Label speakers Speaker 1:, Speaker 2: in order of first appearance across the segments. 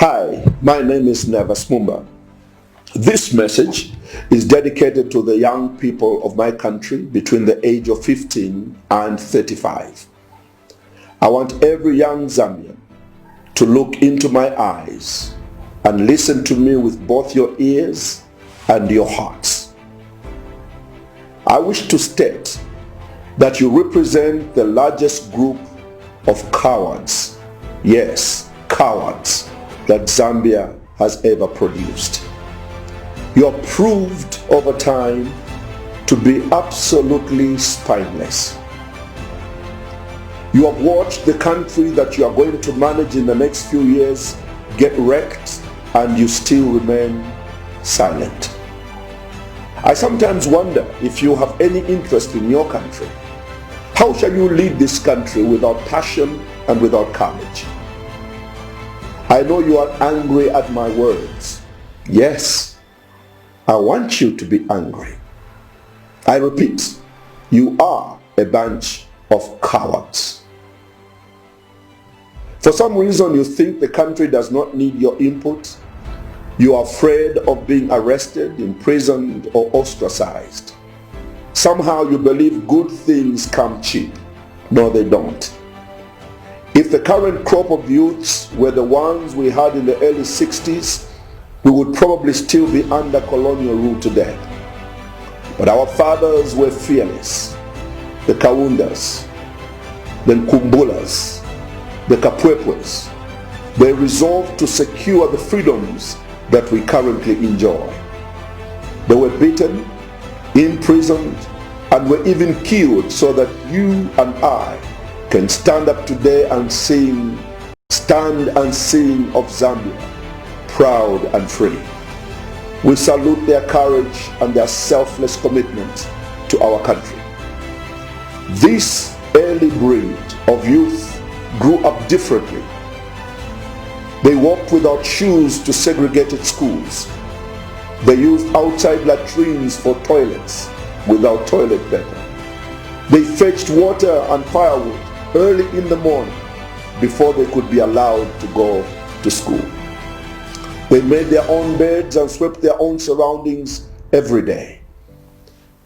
Speaker 1: Hi, my name is Mumba. This message is dedicated to the young people of my country between the age of 15 and 35. I want every young Zambian to look into my eyes and listen to me with both your ears and your hearts. I wish to state that you represent the largest group of cowards, yes, cowards, that Zambia has ever produced. You are proved over time to be absolutely spineless. You have watched the country that you are going to manage in the next few years get wrecked, and you still remain silent. I sometimes wonder if you have any interest in your country. How shall you lead this country without passion and without courage? I know you are angry at my words. Yes, I want you to be angry. I repeat, you are a bunch of cowards. For some reason you think the country does not need your input. You are afraid of being arrested, imprisoned, or ostracized. Somehow you believe good things come cheap. No, they don't. If the current crop of youths were the ones we had in the early 60s, we would probably still be under colonial rule today. But our fathers were fearless. The Kaundas, the Nkumbulas, the Kapwepwes. They resolved to secure the freedoms that we currently enjoy. They were beaten, imprisoned, and were even killed so that you and I can stand up today and sing of Zambia, proud and free. We salute their courage and their selfless commitment to our country. This early breed of youth grew up differently. They walked without shoes to segregated schools. They used outside latrines for toilets without toilet paper. They fetched water and firewood early in the morning before they could be allowed to go to school. They made their own beds and swept their own surroundings every day.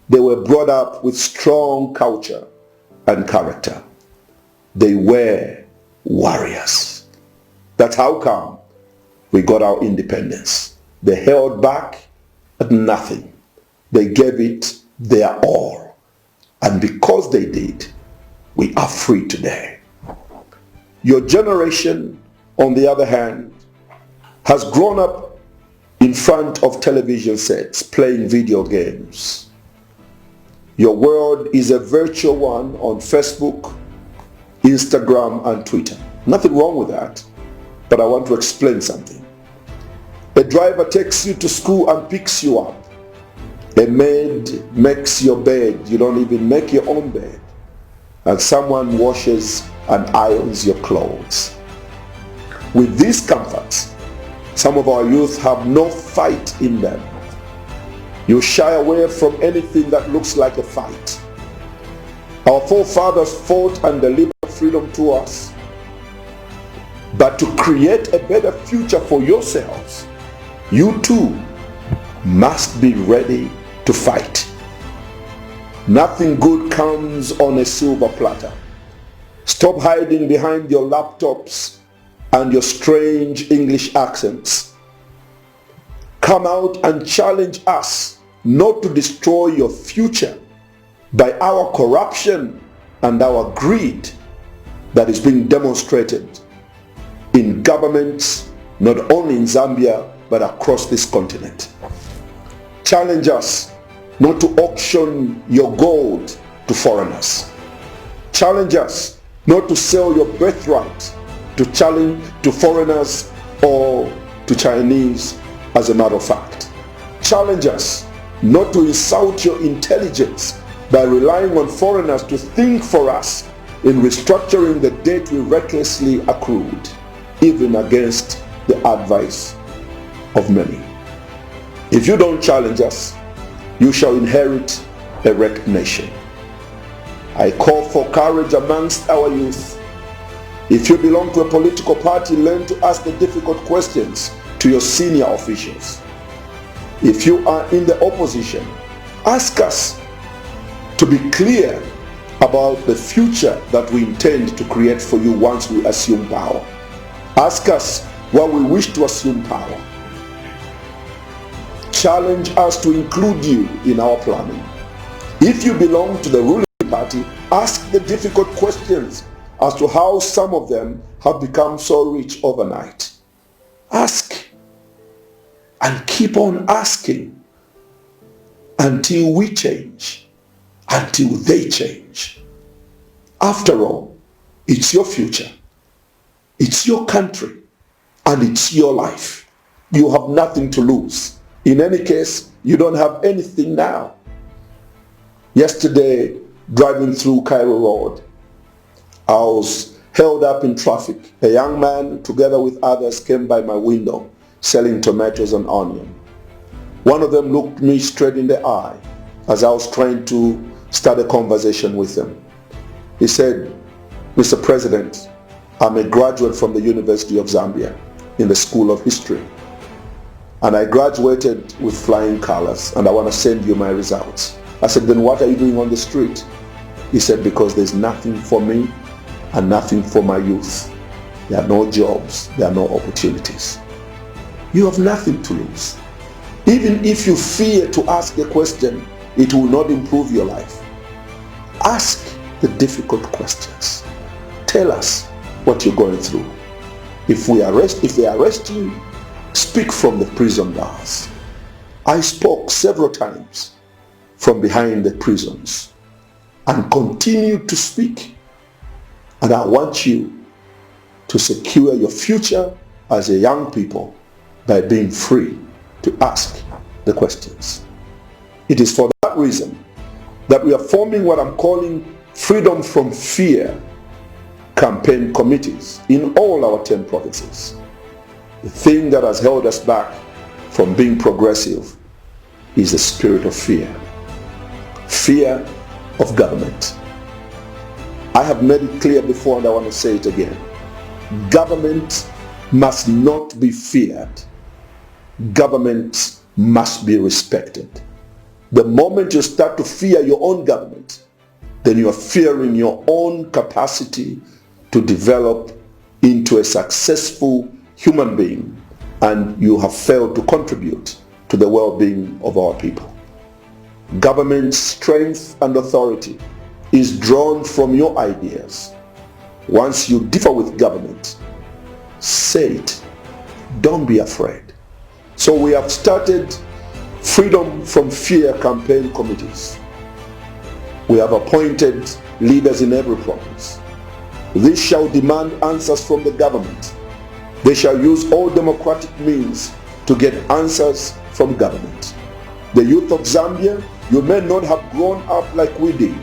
Speaker 1: They were brought up with strong culture and character. They were warriors. That's how come we got our independence. They held back at nothing. They gave it their all. And because they did, we are free today. Your generation, on the other hand, has grown up in front of television sets, playing video games. Your world is a virtual one on Facebook, Instagram, and Twitter. Nothing wrong with that, but I want to explain something. A driver takes you to school and picks you up. A maid makes your bed. You don't even make your own bed. And someone washes and irons your clothes. With these comforts, some of our youth have no fight in them. You shy away from anything that looks like a fight. Our forefathers fought and delivered freedom to us. But to create a better future for yourselves, you too must be ready to fight. Nothing good comes on a silver platter. Stop hiding behind your laptops and your strange English accents. Come out and challenge us not to destroy your future by our corruption and our greed that is being demonstrated in governments, not only in Zambia, but across this continent. Challenge us not to auction your gold to foreigners. Challenge us not to sell your birthright to foreigners or to Chinese, as a matter of fact. Challenge us not to insult your intelligence by relying on foreigners to think for us in restructuring the debt we recklessly accrued, even against the advice of many. If you don't challenge us, you shall inherit a wrecked nation. I call for courage amongst our youth If you belong to a political party, learn to ask the difficult questions to your senior officials. If you are in the opposition, ask us to be clear about the future that we intend to create for you once we assume power. Ask us why we wish to assume power. Challenge us to include you in our planning. If you belong to the ruling party, ask the difficult questions as to how some of them have become so rich overnight. Ask and keep on asking until we change, until they change. After all, it's your future, it's your country, and it's your life. You have nothing to lose. In any case, you don't have anything now. Yesterday, driving through Cairo Road, I was held up in traffic. A young man, together with others, came by my window selling tomatoes and onion. One of them looked me straight in the eye as I was trying to start a conversation with him. He said, "Mr. President, I'm a graduate from the University of Zambia in the School of History. And I graduated with flying colors, and I want to send you my results." I said, "Then what are you doing on the street?" He said, "Because there's nothing for me and nothing for my youth. There are no jobs, there are no opportunities." You have nothing to lose. Even if you fear to ask the question, it will not improve your life. Ask the difficult questions. Tell us what you're going through. If they arrest you, speak from the prison bars. I spoke several times from behind the prisons and continue to speak. And I want you to secure your future as a young people by being free to ask the questions. It is for that reason that we are forming what I'm calling Freedom from Fear campaign committees in all our 10 provinces. The thing that has held us back from being progressive is the spirit of fear. Fear of government. I have made it clear before and I want to say it again. Government must not be feared. Government must be respected. The moment you start to fear your own government, then you are fearing your own capacity to develop into a successful human being, and you have failed to contribute to the well-being of our people. Government strength and authority is drawn from your ideas. Once you differ with government, say it. Don't be afraid. So we have started Freedom from Fear campaign committees. We have appointed leaders in every province. These shall demand answers from the government. They shall use all democratic means to get answers from government. The youth of Zambia, you may not have grown up like we did.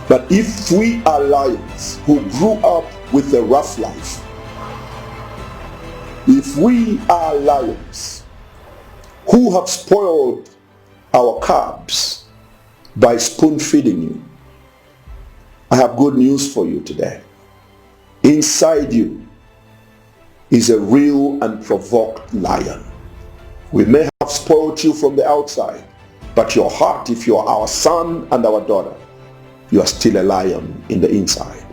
Speaker 1: But if we are lions who grew up with a rough life, if we are lions who have spoiled our cubs by spoon feeding you, I have good news for you today. Inside you is a real and provoked lion. We may have spoiled you from the outside, but your heart, if you are our son and our daughter, you are still a lion in the inside.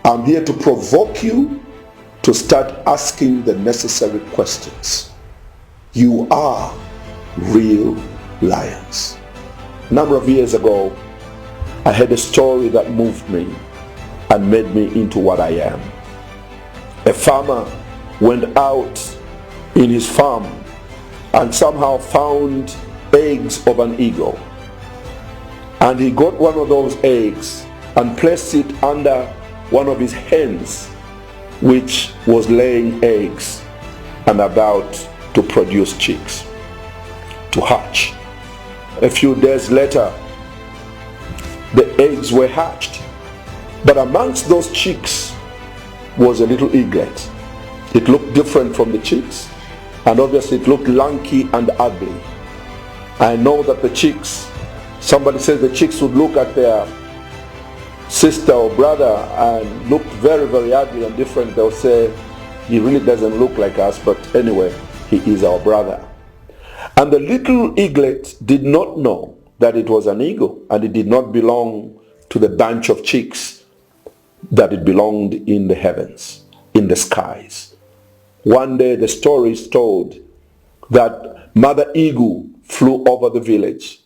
Speaker 1: I'm here to provoke you to start asking the necessary questions. You are real lions. A number of years ago, I had a story that moved me and made me into what I am. A farmer went out in his farm and somehow found eggs of an eagle. And he got one of those eggs and placed it under one of his hens, which was laying eggs and about to produce chicks, to hatch. A few days later, the eggs were hatched. But amongst those chicks was a little eaglet. It looked different from the chicks, and obviously it looked lanky and ugly. I know that the chicks, somebody says the chicks would look at their sister or brother and looked very, very ugly and different, they'll say, he really doesn't look like us, but anyway, he is our brother. And the little eaglet did not know that it was an eagle, and it did not belong to the bunch of chicks, that it belonged in the heavens, in the skies. One day the story is told that Mother Eagle flew over the village.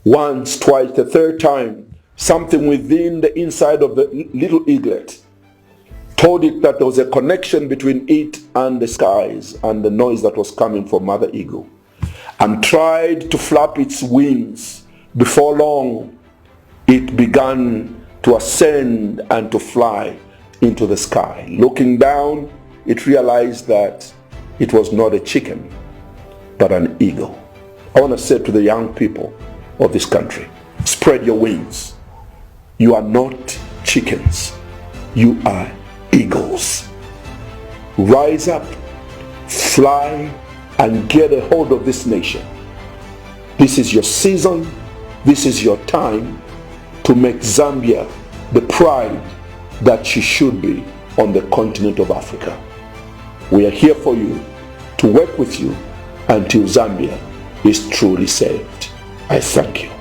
Speaker 1: Once, twice, the third time, something within the inside of the little eaglet told it that there was a connection between it and the skies and the noise that was coming from Mother Eagle, and tried to flap its wings. Before long, it began to ascend and to fly into the sky. Looking down, it realized that it was not a chicken, but an eagle. I want to say to the young people of this country, spread your wings. You are not chickens. You are eagles. Rise up, fly, and get a hold of this nation. This is your season. This is your time to make Zambia the pride that she should be on the continent of Africa. We are here for you, to work with you until Zambia is truly saved. I thank you.